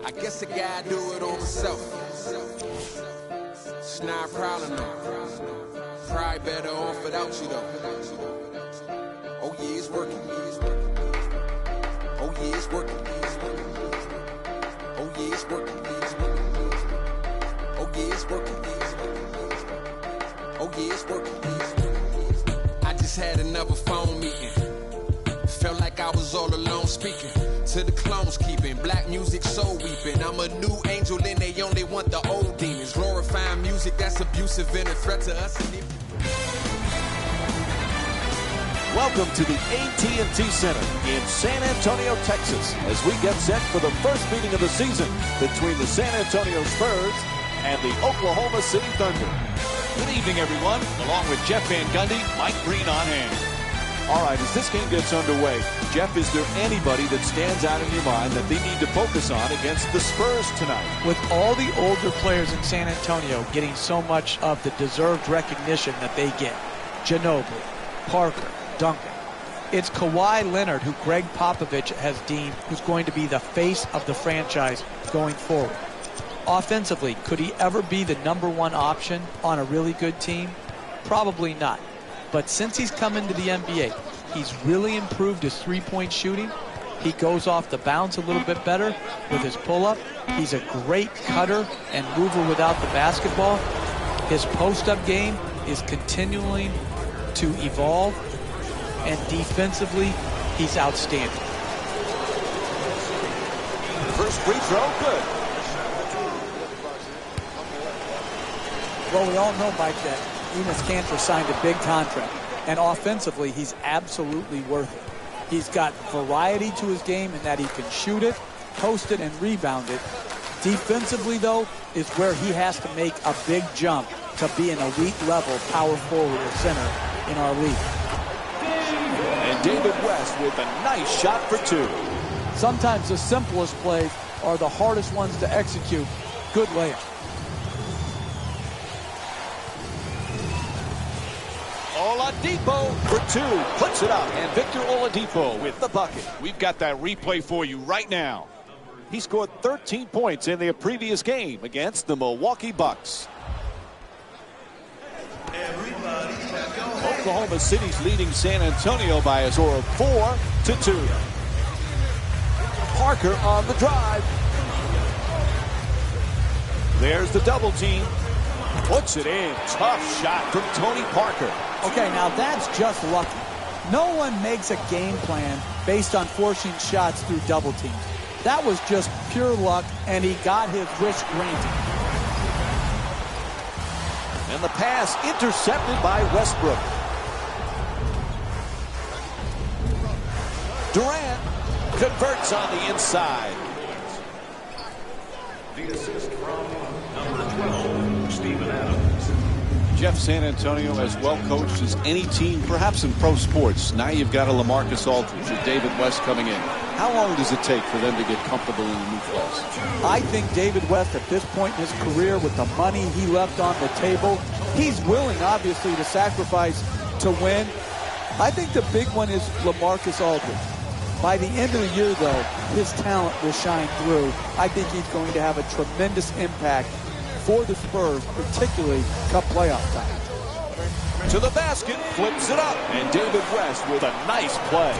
I guess a guy do it on himself. It's not a problem though. Probably better off without you though. Oh yeah, it's working. Oh yeah, it's working. Oh yeah, it's working. Oh yeah, it's working. Oh yeah, it's working. I just had another phone meeting. Felt like I was all alone speaking to the clones keeping black music soul weeping. I'm a new angel and they only want the old demons. Glorifying music that's abusive and a threat to us. Welcome to the AT&T Center in San Antonio, Texas, as we get set for the first meeting of the season between the San Antonio Spurs and the Oklahoma City Thunder. Good evening, everyone. Along with Jeff Van Gundy, Mike Green on hand. All right, as this game gets underway, Jeff, is there anybody that stands out in your mind that they need to focus on against the Spurs tonight? With all the older players in San Antonio getting so much of the deserved recognition that they get, Ginobili, Parker, Duncan, it's Kawhi Leonard, who Greg Popovich has deemed who's going to be the face of the franchise going forward. Offensively, could he ever be the #1 option on a really good team? Probably not. But since he's come into the NBA, he's really improved his three-point shooting. He goes off the bounce a little bit better with his pull-up. He's a great cutter and mover without the basketball. His post-up game is continuing to evolve. And defensively, he's outstanding. First free throw, good. Well, we all know, Mike, that Enes Kanter signed a big contract, and offensively, he's absolutely worth it. He's got variety to his game in that he can shoot it, post it, and rebound it. Defensively, though, is where he has to make a big jump to be an elite-level power forward or center in our league. And David West with a nice shot for two. Sometimes the simplest plays are the hardest ones to execute. Good layup. Oladipo for two, puts it up, and Victor Oladipo with the bucket. We've got that replay for you right now. He scored 13 points in their previous game against the Milwaukee Bucks. Oklahoma City's leading San Antonio by a score of 4-2. Parker on the drive. There's the double team. Puts it in. Tough shot from Tony Parker. Okay, now that's just lucky. No one makes a game plan based on forcing shots through double teams. That was just pure luck, and he got his wish granted. And the pass intercepted by Westbrook. Durant converts on the inside. The assist from number 12, Steven Adams. Jeff, San Antonio as well coached as any team, perhaps in pro sports. Now you've got a LaMarcus Aldridge or David West coming in. How long does it take for them to get comfortable in a new place? I think David West, at this point in his career, with the money he left on the table, he's willing, obviously, to sacrifice to win. I think the big one is LaMarcus Aldridge. By the end of the year, though, his talent will shine through. I think he's going to have a tremendous impact for the Spurs, particularly come playoff time. To the basket, flips it up, and David West with a nice play.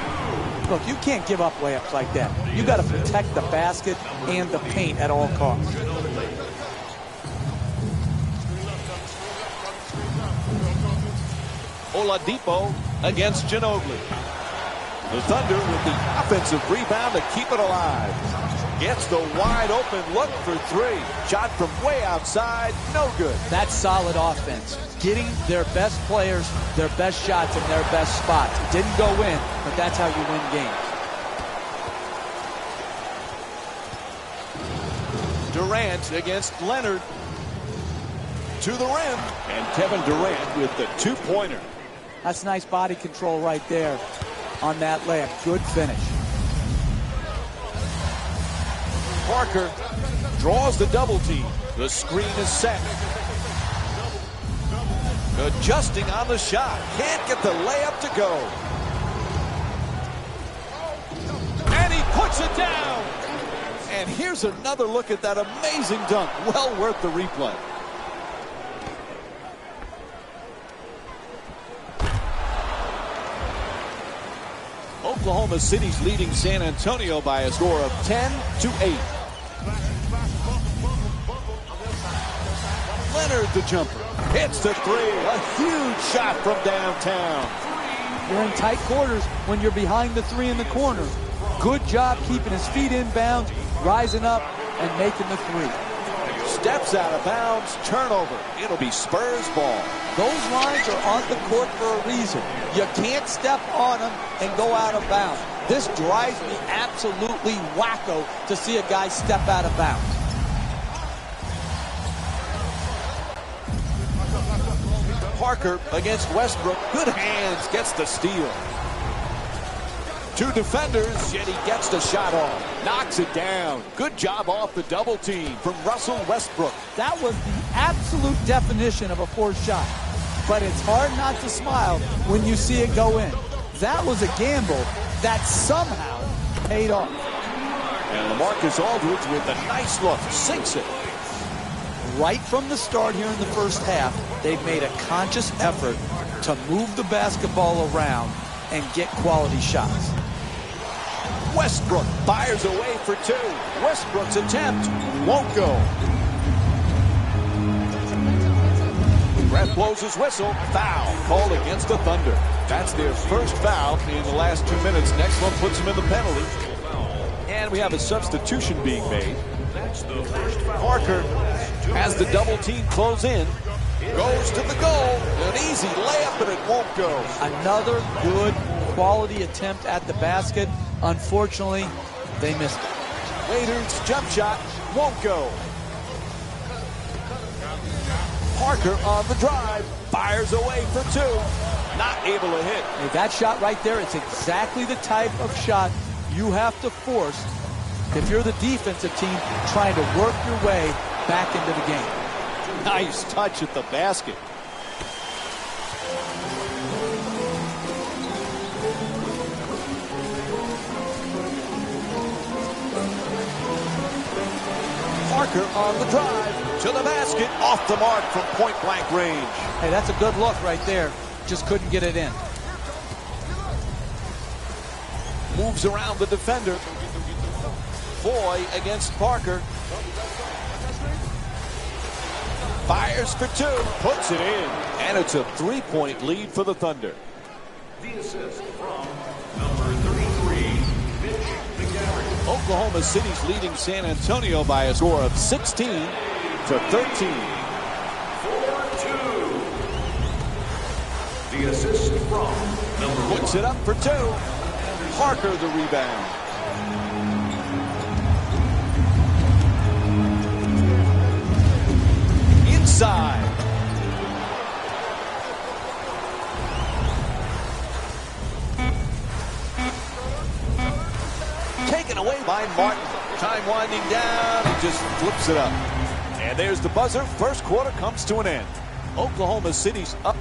Look, you can't give up layups like that. You got to protect the basket and the paint at all costs. Oladipo against Ginobili. The Thunder with the offensive rebound to keep it alive. Gets the wide open look for three. Shot from way outside, no good. That's solid offense. Getting their best players, their best shots in their best spots. It didn't go in, but that's how you win games. Durant against Leonard. To the rim. And Kevin Durant with the two-pointer. That's nice body control right there on that layup. Good finish. Parker draws the double team. The screen is set. Adjusting on the shot. Can't get the layup to go. And he puts it down. And And here's another look at that amazing dunk. Well worth the replay. Oklahoma City's leading San Antonio by a score of 10-8. Leonard, the jumper, hits the three. A huge shot from downtown. You're in tight quarters when you're behind the three in the corner. Good job keeping his feet in bounds, rising up, and making the three. Steps out of bounds, turnover. It'll be Spurs ball. Those lines are on the court for a reason. You can't step on them and go out of bounds. This drives me absolutely wacko to see a guy step out of bounds. Parker against Westbrook. Good hands, gets the steal. Two defenders, yet he gets the shot off. Knocks it down. Good job off the double team from Russell Westbrook. That was the absolute definition of a forced shot. But it's hard not to smile when you see it go in. That was a gamble that somehow paid off. And LaMarcus Aldridge with a nice look, sinks it. Right from the start here in the first half, they've made a conscious effort to move the basketball around and get quality shots. Westbrook fires away for two. Westbrook's attempt won't go. Ref blows his whistle. Foul called against the Thunder. That's their first foul in the last 2 minutes. Next one puts them in the penalty. And we have a substitution being made. Parker has the double team close in. Goes to the goal. An easy layup, and it won't go. Another good quality attempt at the basket. Unfortunately, they missed it. Waiters' jump shot won't go. Parker on the drive. Fires away for two. Not able to hit. Hey, that shot right there, it's exactly the type of shot you have to force if you're the defensive team trying to work your way back into the game. Nice touch at the basket. Parker on the drive to the basket, off the mark from point-blank range. Hey, that's a good look right there. Just couldn't get it in. Moves around the defender. Foy against Parker. Fires for two, puts it in, and it's a three-point lead for the Thunder. The assist from number 33, Mitch McGarry. Oklahoma City's leading San Antonio by a score of 16-13. 4-2. The assist from number Puts it up for two. Parker the rebound. Inside. Taken away by Martin. Time winding down. He just flips it up. And there's the buzzer. First quarter comes to an end. Oklahoma City's up.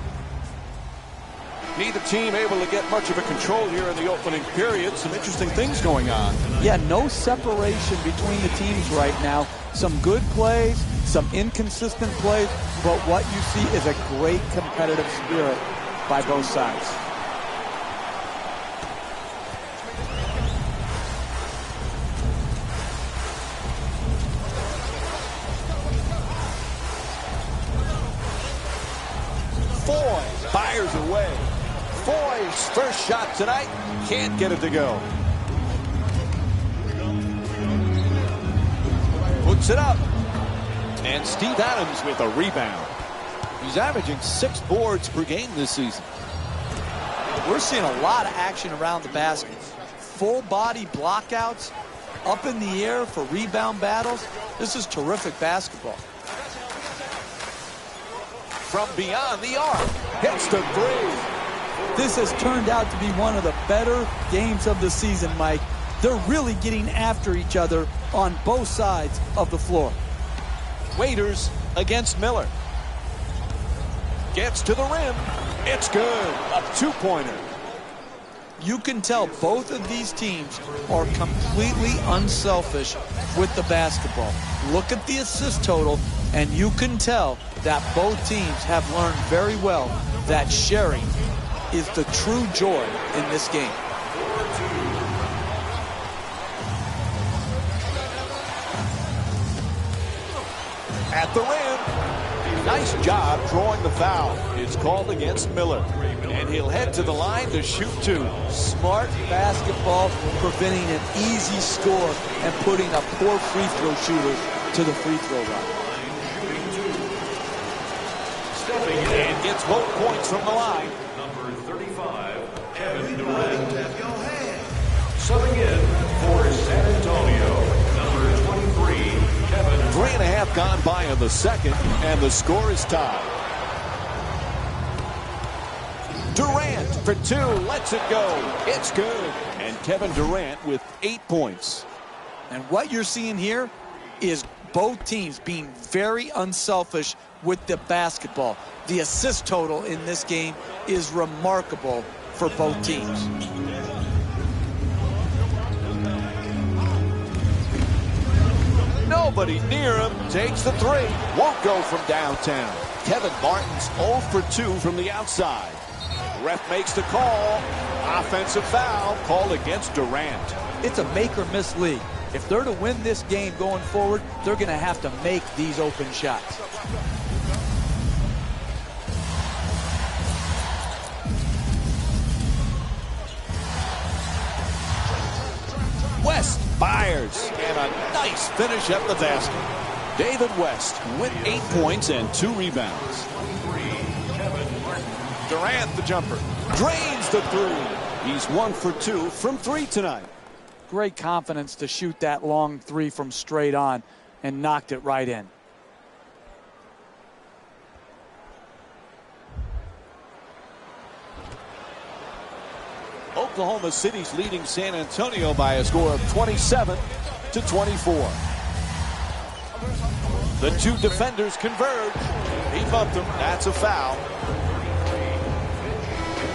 Neither team able to get much of a control here in the opening period. Some interesting things going on. Yeah, no separation between the teams right now. Some good plays, some inconsistent plays, but what you see is a great competitive spirit by both sides. Foy fires away. Foy's first shot tonight, can't get it to go. Puts it up. And Steve Adams with a rebound. He's averaging 6 boards per game this season. We're seeing a lot of action around the basket. Full body blockouts, up in the air for rebound battles. This is terrific basketball. From beyond the arc, hits the three. This has turned out to be one of the better games of the season, Mike. They're really getting after each other on both sides of the floor. Waiters against Miller. Gets to the rim. It's good. A two-pointer. You can tell both of these teams are completely unselfish with the basketball. Look at the assist total, and you can tell that both teams have learned very well that sharing is the true joy in this game. At the rim. Nice job drawing the foul. It's called against Miller. And he'll head to the line to shoot two. Smart basketball, preventing an easy score and putting a poor free throw shooter to the free throw line. And gets both points from the line. Number 35, Kevin Durant. Subbing in for San Antonio, number 23, Kevin. 3.5 gone by in the second, and the score is tied. Durant for two, lets it go. It's good. And Kevin Durant with 8 points. And what you're seeing here is both teams being very unselfish with the basketball. The assist total in this game is remarkable for both teams. Nobody near him. Takes the three. Won't go from downtown. Kevin Martin's 0 for 2 from the outside. Ref makes the call. Offensive foul called against Durant. It's a make or miss league. If they're to win this game going forward, they're going to have to make these open shots. West fires, and a nice finish at the basket. David West with 8 points and 2 rebounds. Durant, the jumper, drains the three. He's 1 for 2 from 3 tonight. Great confidence to shoot that long three from straight on and knocked it right in. Oklahoma City's leading San Antonio by a score of 27-24. The two defenders converge. He bumped him. That's a foul.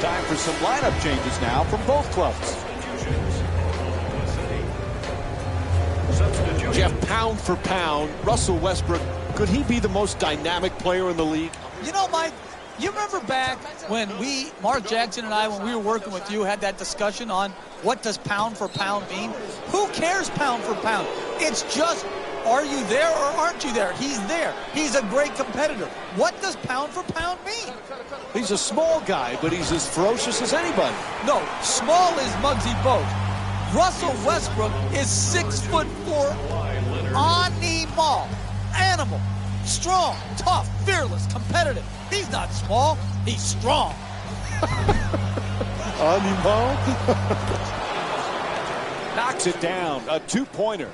Time for some lineup changes now from both clubs. Jeff, pound for pound, Russell Westbrook, could he be the most dynamic player in the league? You know, Mike, you remember back when Mark Jackson and I, when we were working with you, had that discussion on what does pound for pound mean? Who cares pound for pound? It's just, are you there or aren't you there? He's there. He's a great competitor. What does pound for pound mean? He's a small guy, but he's as ferocious as anybody. No, small is Muggsy Bogues. Russell Westbrook is 6'4", animal, strong, tough, fearless, competitive. He's not small, he's strong. Animal. Knocks it down, a two-pointer.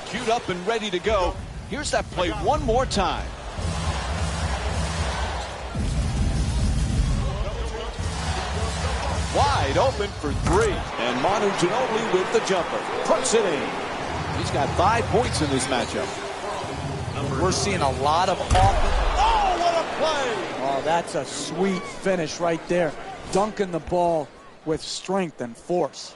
Queued up and ready to go. Here's that play one more time. Wide open for three. And Manu Ginobili with the jumper. Puts it in. He's got 5 points in this matchup. We're seeing a lot of offense. Oh, what a play! Oh, that's a sweet finish right there. Dunking the ball with strength and force.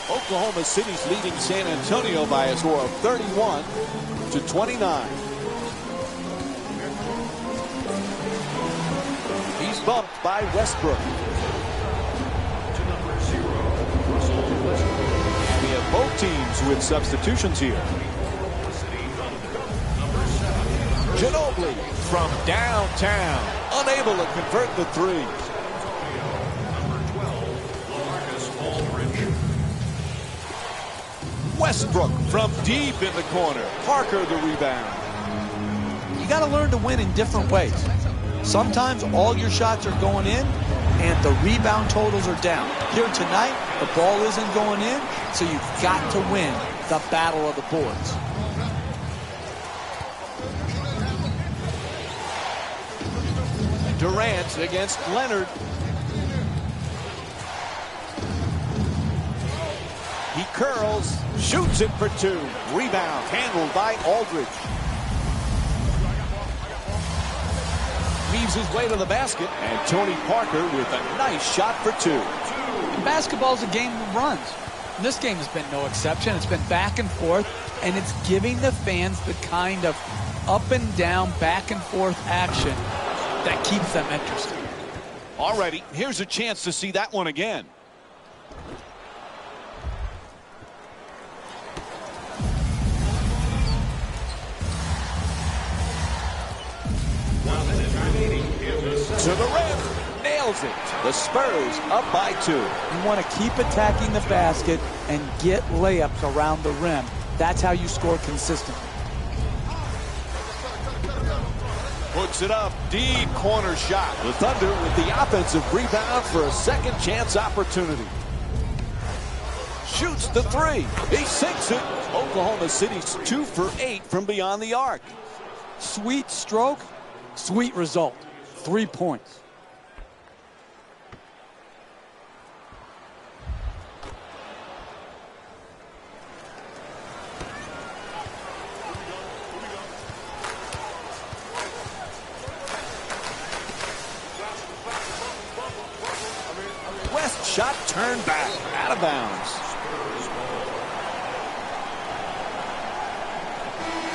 Oklahoma City's leading San Antonio by a score of 31-29. He's bumped by Westbrook. And we have both teams with substitutions here. Ginobili from downtown, unable to convert the three. Westbrook from deep in the corner. Parker the rebound. You got to learn to win in different ways. Sometimes all your shots are going in and the rebound totals are down. Here tonight, the ball isn't going in, so you've got to win the battle of the boards. Durant against Leonard. He curls, shoots it for two. Rebound handled by Aldridge. He weaves his way to the basket. And Tony Parker with a nice shot for two. Basketball is a game of runs. This game has been no exception. It's been back and forth, and it's giving the fans the kind of up and down, back and forth action that keeps them interested. Alrighty, here's a chance to see that one again. To the rim, nails it. The Spurs up by 2. You want to keep attacking the basket and get layups around the rim. That's how you score consistently. Puts it up, deep corner shot. The Thunder with the offensive rebound for a second chance opportunity. Shoots the 3. He sinks it. Oklahoma City's 2 for 8 from beyond the arc. Sweet stroke, sweet result. 3 points. West shot turned back, out of bounds.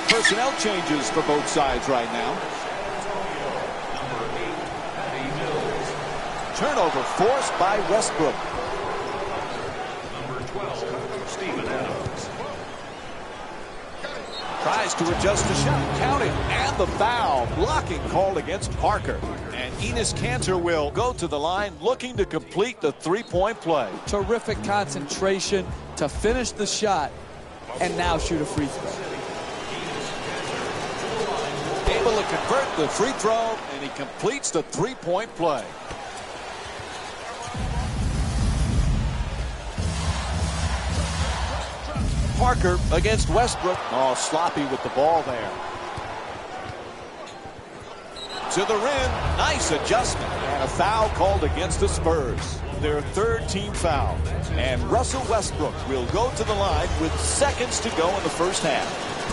Personnel changes for both sides right now. Turnover forced by Westbrook. Number 12, Steven Adams. Tries to adjust the shot. Count it. And the foul. Blocking called against Parker. And Enes Kanter will go to the line looking to complete the three-point play. Terrific concentration to finish the shot and now shoot a free throw. Able to convert the free throw, and he completes the three-point play. Parker against Westbrook. Oh, sloppy with the ball there. To the rim. Nice adjustment. And a foul called against the Spurs. Their third team foul. And Russell Westbrook will go to the line with seconds to go in the first half.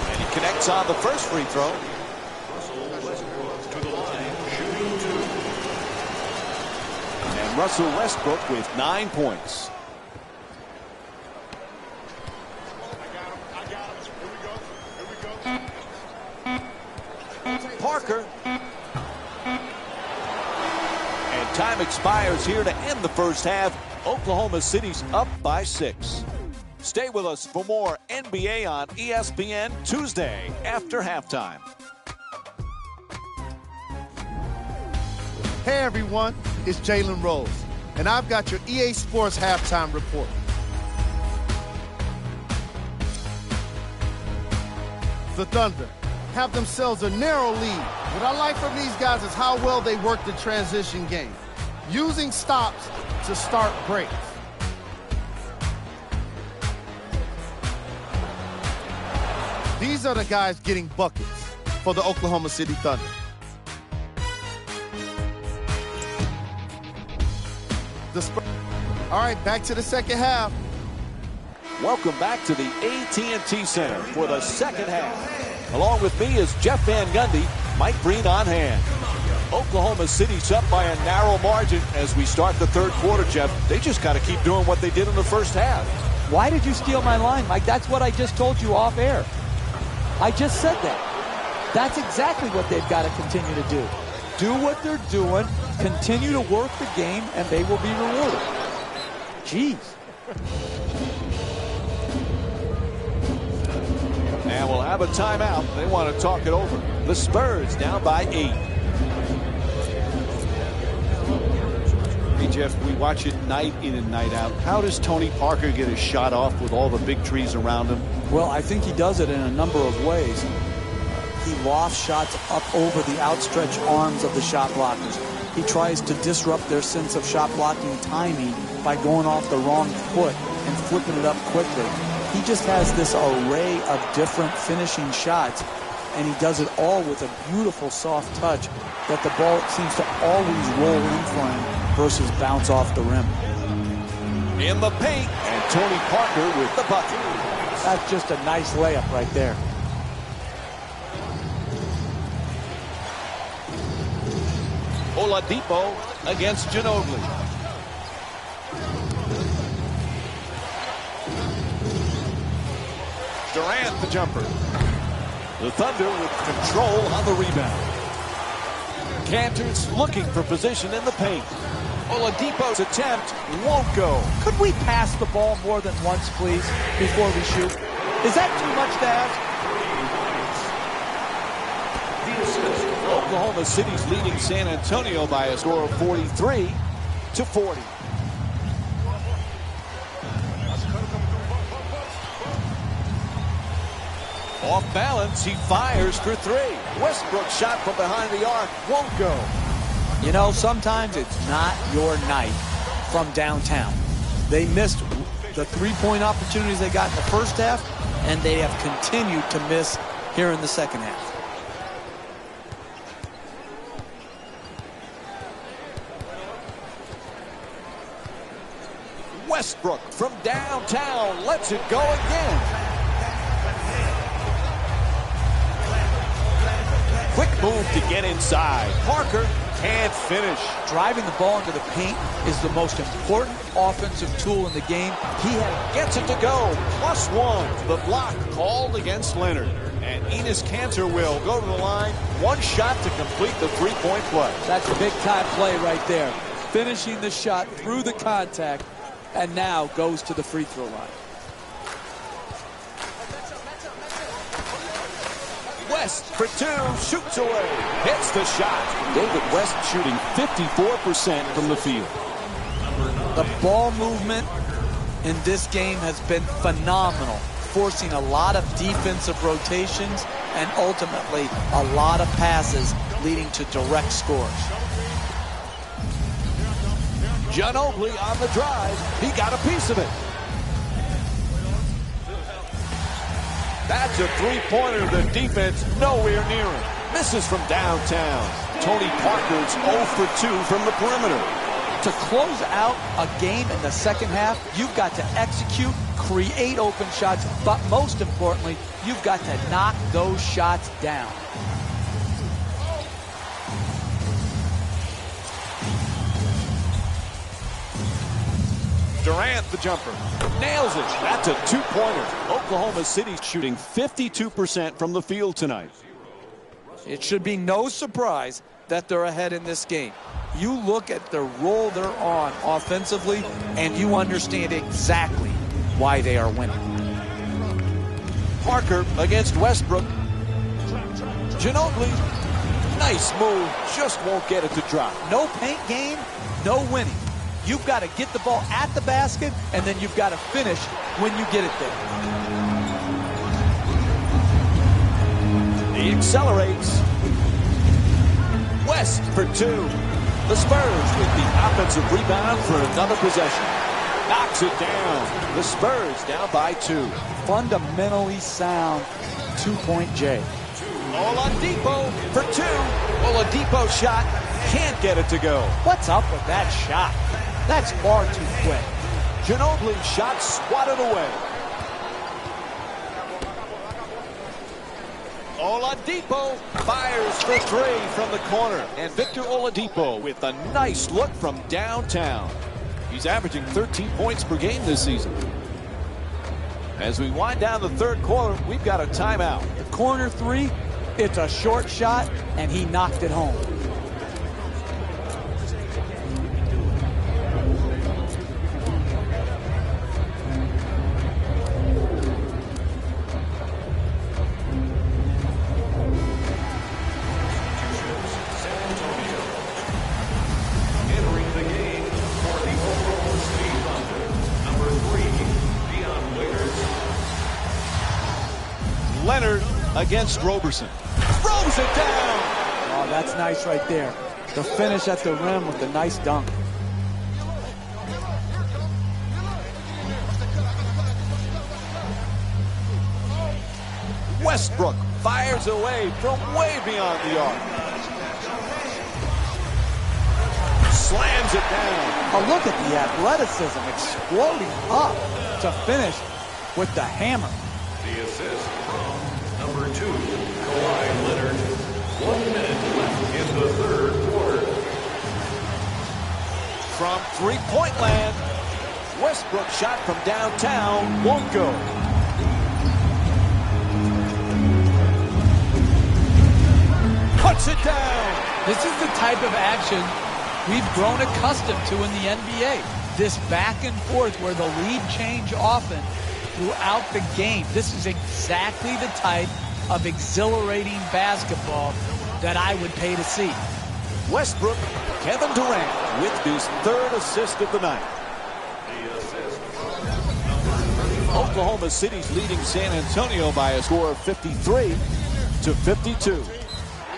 And he connects on the first free throw. Russell Westbrook to the line, shooting 2. And Russell Westbrook with 9 points. Parker. And time expires here to end the first half. Oklahoma City's up by 6. Stay with us for more NBA on ESPN Tuesday after halftime. Hey everyone, it's Jalen Rose, and I've got your EA Sports halftime report. The Thunder have themselves a narrow lead. What I like from these guys is how well they work the transition game, using stops to start breaks. These are the guys getting buckets for the Oklahoma City Thunder. All right, back to the second half. Welcome back to the AT&T Center for the second half. Along with me is Jeff Van Gundy, Mike Breen on hand. Oklahoma City's up by a narrow margin as we start the third quarter, Jeff. They just got to keep doing what they did in the first half. Why did you steal my line, Mike? That's what I just told you off air. I just said that. That's exactly what they've got to continue to do. Do what they're doing, continue to work the game, and they will be rewarded. Jeez. And we'll have a timeout. They want to talk it over. The Spurs down by 8. Hey, Jeff, we watch it night in and night out. How does Tony Parker get his shot off with all the big trees around him? Well, I think he does it in a number of ways. He lofts shots up over the outstretched arms of the shot blockers. He tries to disrupt their sense of shot blocking timing by going off the wrong foot and flipping it up quickly. He just has this array of different finishing shots, and he does it all with a beautiful soft touch that the ball seems to always roll in for him versus bounce off the rim. In the paint, and Tony Parker with the bucket. That's just a nice layup right there. Oladipo against Ginobili. Durant the jumper. The Thunder with control on the rebound. Cantor's looking for position in the paint. Oladipo's attempt won't go. Could we pass the ball more than once, please, before we shoot? Is that too much to ask? Oklahoma City's leading San Antonio by a score of 43-40. Off balance, he fires for three. Westbrook's shot from behind the arc won't go. You know, sometimes it's not your night from downtown. They missed the three-point opportunities they got in the first half, and they have continued to miss here in the second half. Westbrook from downtown lets it go again. Quick move to get inside. Parker can't finish. Driving the ball into the paint is the most important offensive tool in the game. Gets it to go. +1. The block called against Leonard. And Enes Kanter will go to the line. One shot to complete the three-point play. That's a big-time play right there. Finishing the shot through the contact, and now goes to the free throw line. West for two, shoots away, hits the shot. David West shooting 54% from the field. The ball movement in this game has been phenomenal, forcing a lot of defensive rotations and ultimately a lot of passes leading to direct scores. Ginobili on the drive. He got a piece of it. That's a three-pointer. The defense nowhere near him. Misses from downtown. Tony Parker's 0 for 2 from the perimeter. To close out a game in the second half, you've got to execute, create open shots, but most importantly, you've got to knock those shots down. Durant, the jumper, nails it. That's a two-pointer. Oklahoma City shooting 52% from the field tonight. It should be no surprise that they're ahead in this game. You look at the role they're on offensively, and you understand exactly why they are winning. Parker against Westbrook. Ginobili, nice move, just won't get it to drop. No paint game, no winning. You've got to get the ball at the basket, and then you've got to finish when you get it there. He accelerates. West for two. The Spurs with the offensive rebound for another possession. Knocks it down. The Spurs down by 2. Fundamentally sound two-point J. Oladipo for 2. Oladipo shot. Can't get it to go. What's up with that shot? That's far too quick. Ginobili shot swatted away. Oladipo fires for 3 from the corner. And Victor Oladipo with a nice look from downtown. He's averaging 13 points per game this season. As we wind down the third quarter, we've got a timeout. Corner 3, it's a short shot, and he knocked it home. Leonard against Roberson. Throws it down. Oh, that's nice right there. The finish at the rim with the nice dunk. Westbrook fires away from way beyond the arc. Slams it down. Oh, look at the athleticism exploding up to finish with the hammer. The assist from number 2, Kawhi Leonard. 1 minute left in the third quarter. from three-point land. Westbrook shot from downtown won't go. Cuts it down. This is the type of action we've grown accustomed to in the NBA. This back and forth where the lead change often throughout the game. This is exactly the type of exhilarating basketball that I would pay to see. Westbrook, Kevin Durant with his third assist of the night. Oklahoma City's leading San Antonio by a score of 53-52.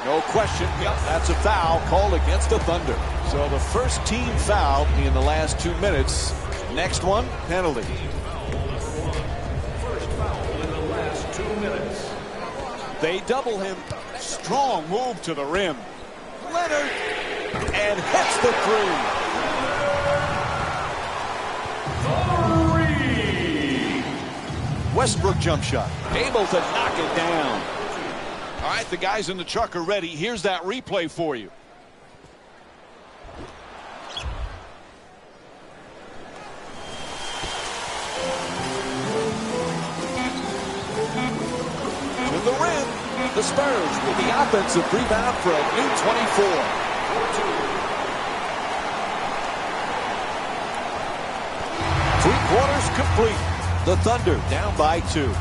No question, that's a foul called against the Thunder. So the first team foul in the last 2 minutes. Next one, penalty. First foul in the last 2 minutes. They double him. Strong move to the rim. Leonard, and hits the three. Westbrook jump shot, able to knock it down. All right, the guys in the truck are ready. Here's that replay for you. To the rim, the Spurs with the offensive rebound for a new 24. Three quarters complete. The Thunder down by 2.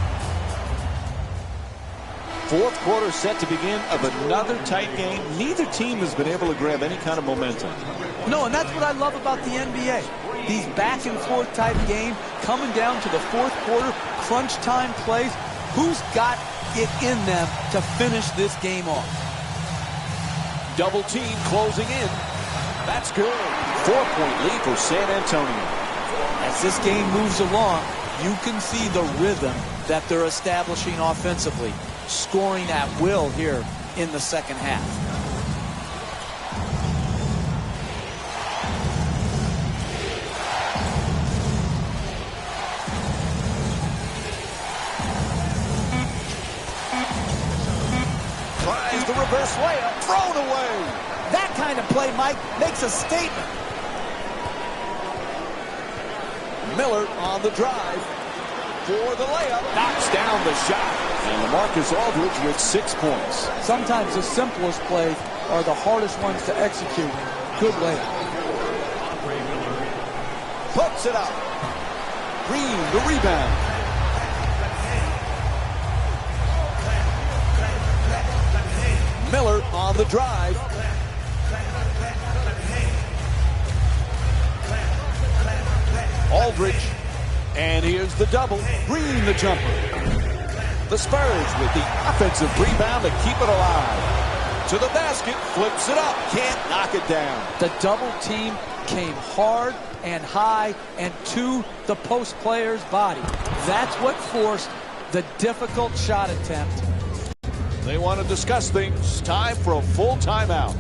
Fourth quarter set to begin of another tight game. Neither team has been able to grab any kind of momentum. No, and that's what I love about the NBA. These back and forth type games coming down to the fourth quarter, crunch time plays. Who's got it in them to finish this game off? Double team closing in. That's good. 4-point lead for San Antonio. As this game moves along, you can see the rhythm that they're establishing offensively, scoring at will here in the second half. Tries the reverse layup, thrown away. That kind of play, Mike, makes a statement. Miller on the drive for the layup. Knocks down the shot. And LaMarcus Aldridge with 6 points. Sometimes the simplest plays are the hardest ones to execute. Good layup. Puts it up. Green, the rebound. Miller on the drive. Aldridge. And here's the double. Green, the jumper. The Spurs with the offensive rebound to keep it alive. To the basket, flips it up, can't knock it down. The double team came hard and high and to the post player's body. That's what forced the difficult shot attempt. They want to discuss things. Time for a full timeout.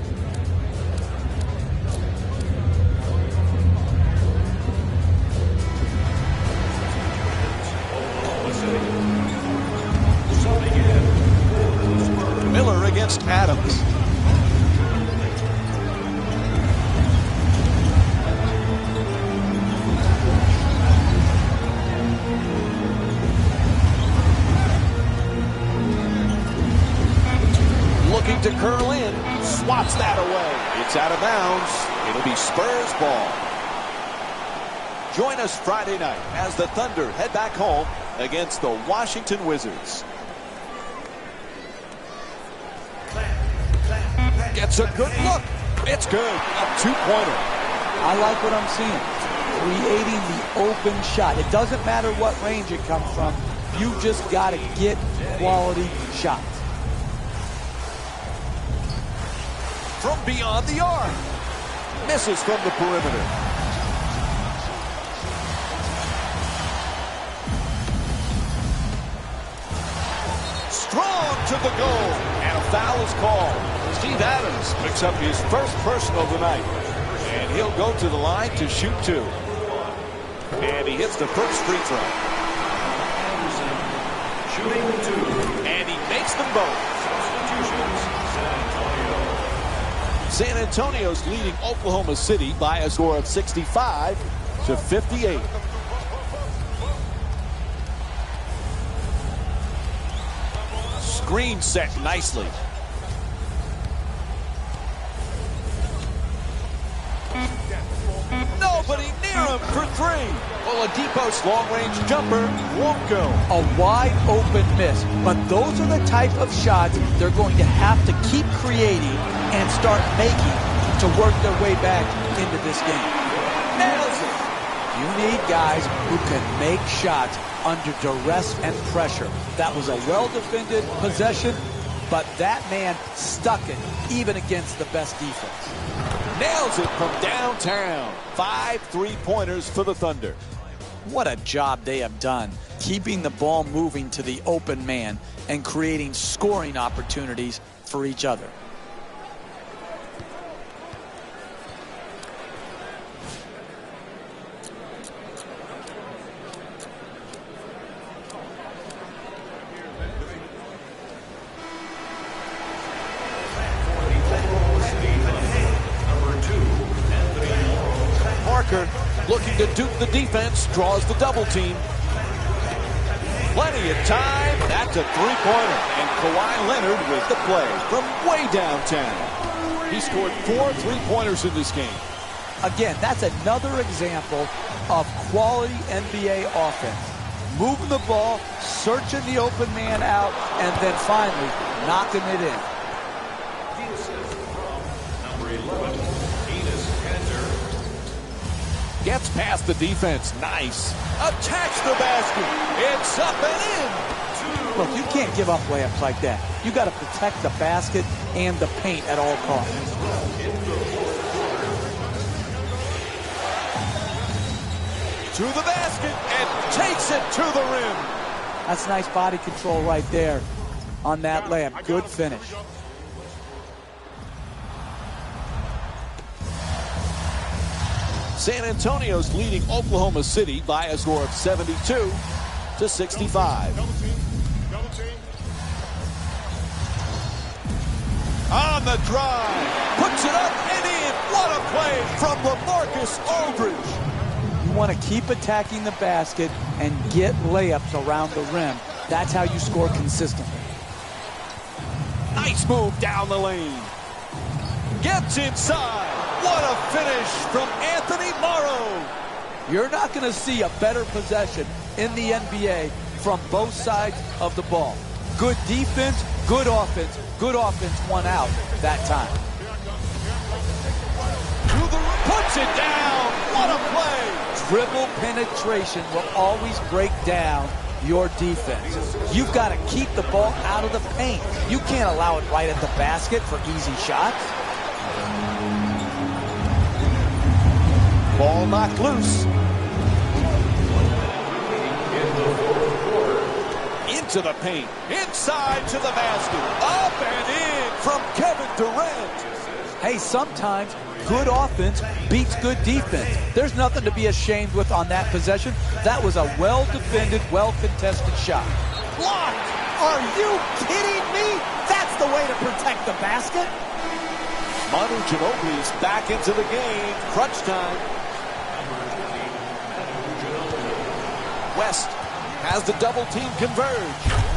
Miller against Adams. Looking to curl in, swats that away. It's out of bounds. It'll be Spurs ball. Join us Friday night as the Thunder head back home against the Washington Wizards. Gets a good look. It's good. A two-pointer. I like what I'm seeing. Creating the open shot. It doesn't matter what range it comes from. You just got to get quality shots. From beyond the arc. Misses from the perimeter. Strong to the goal. And a foul is called. Steve Adams picks up his first personal tonight. And he'll go to the line to shoot 2. And he hits the first free throw. Anderson shooting 2. And he makes them both. Substitutions, San Antonio. San Antonio's leading Oklahoma City by a score of 65-58. Screen set nicely. Nobody near him for three. Oladipo's long-range jumper won't go. A wide open miss. But those are the type of shots they're going to have to keep creating and start making to work their way back into this game. Nails it. You need guys who can make shots under duress and pressure. That was a well-defended possession, but that man stuck it even against the best defense. Nails it from downtown. 5 3-pointers for the Thunder. What a job they have done keeping the ball moving to the open man and creating scoring opportunities for each other. Looking to dupe the defense, draws the double team. Plenty of time. That's a three-pointer. And Kawhi Leonard with the play from way downtown. He scored 4 3-pointers in this game. Again, that's another example of quality NBA offense. Moving the ball, searching the open man out, and then finally knocking it in. Gets past the defense. Nice. Attacks the basket. It's up and in. Look, you can't give up layups like that. You got to protect the basket and the paint at all costs. To the basket and takes it to the rim. That's nice body control right there on that layup. Good finish. San Antonio's leading Oklahoma City by a score of 72-65. On the drive, puts it up and in. What a play from LaMarcus Aldridge. You want to keep attacking the basket and get layups around the rim. That's how you score consistently. Nice move down the lane. Gets inside. What a finish from Anthony Morrow. You're not going to see a better possession in the NBA from both sides of the ball. Good defense, good offense won out that time. Puts it down. What a play. Dribble penetration will always break down your defense. You've got to keep the ball out of the paint. You can't allow it right at the basket for easy shots. Ball knocked loose. Into the paint. Inside to the basket. Up and in from Kevin Durant. Hey, sometimes good offense beats good defense. There's nothing to be ashamed with on that possession. That was a well-defended, well-contested shot. Blocked. Are you kidding me? That's the way to protect the basket. Manu Ginobili's back into the game. Crunch time. West has the double team converge.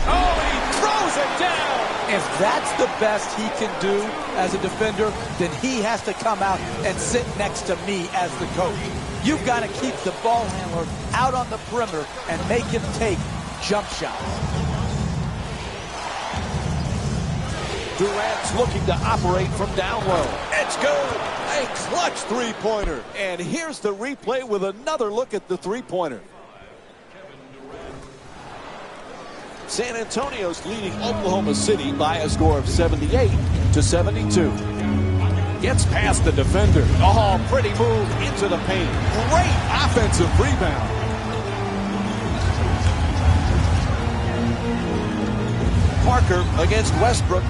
Oh, he throws it down. If that's the best he can do as a defender, then he has to come out and sit next to me as the coach. You've got to keep the ball handler out on the perimeter and make him take jump shots. Durant's looking to operate from down low. It's good. A clutch three-pointer. And here's the replay with another look at the three-pointer. San Antonio's leading Oklahoma City by a score of 78-72. Gets past the defender. Oh, pretty move into the paint. Great offensive rebound. Parker against Westbrook.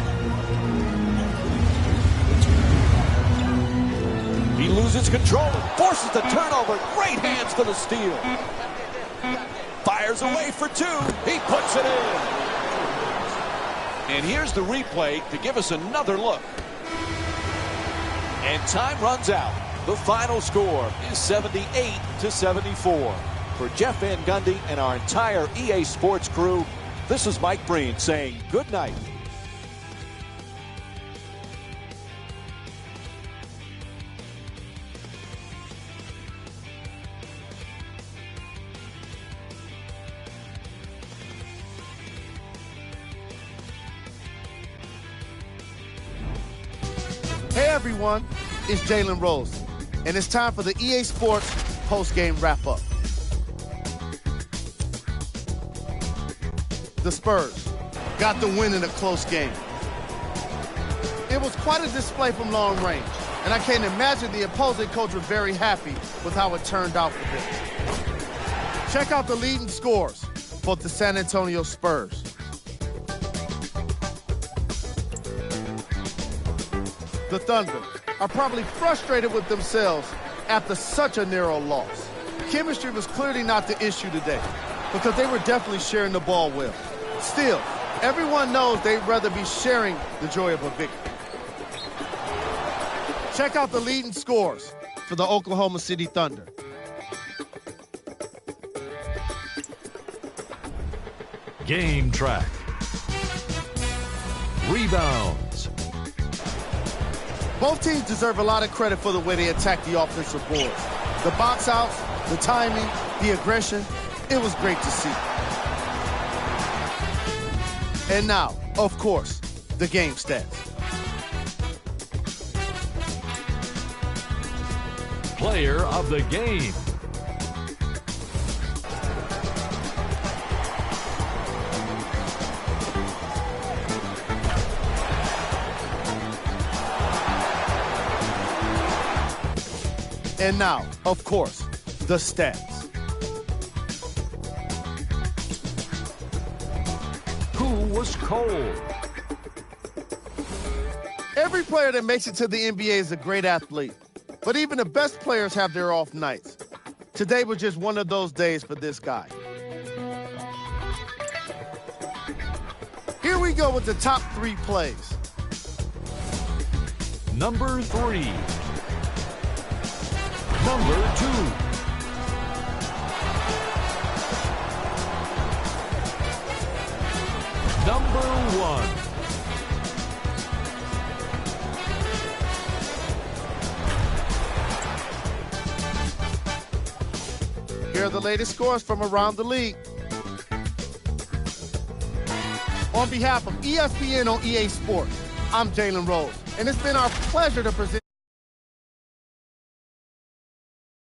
He loses control and forces the turnover. Great hands for the steal. Fires away for two. He puts it in. And here's the replay to give us another look. And time runs out. The final score is 78-74. For Jeff Van Gundy and our entire EA Sports crew, this is Mike Breen saying good night. Hey everyone, it's Jalen Rose, and it's time for the EA Sports post-game wrap-up. The Spurs got the win in a close game. It was quite a display from long range, and I can't imagine the opposing coach was very happy with how it turned out for them. Check out the leading scores for the San Antonio Spurs. The Thunder are probably frustrated with themselves after such a narrow loss. Chemistry was clearly not the issue today because they were definitely sharing the ball well. Still, everyone knows they'd rather be sharing the joy of a victory. Check out the leading scores for the Oklahoma City Thunder. Game track. Rebounds. Both teams deserve a lot of credit for the way they attacked the offensive boards. The box outs, the timing, the aggression, it was great to see. And now, of course, the game stats. Player of the game. And now, of course, the stats. Who was cold? Every player that makes it to the NBA is a great athlete, but even the best players have their off nights. Today was just one of those days for this guy. Here we go with the top 3 plays. Number 3. Number 2. Number 1. Here are the latest scores from around the league. On behalf of ESPN on EA Sports, I'm Jalen Rose, and it's been our pleasure to present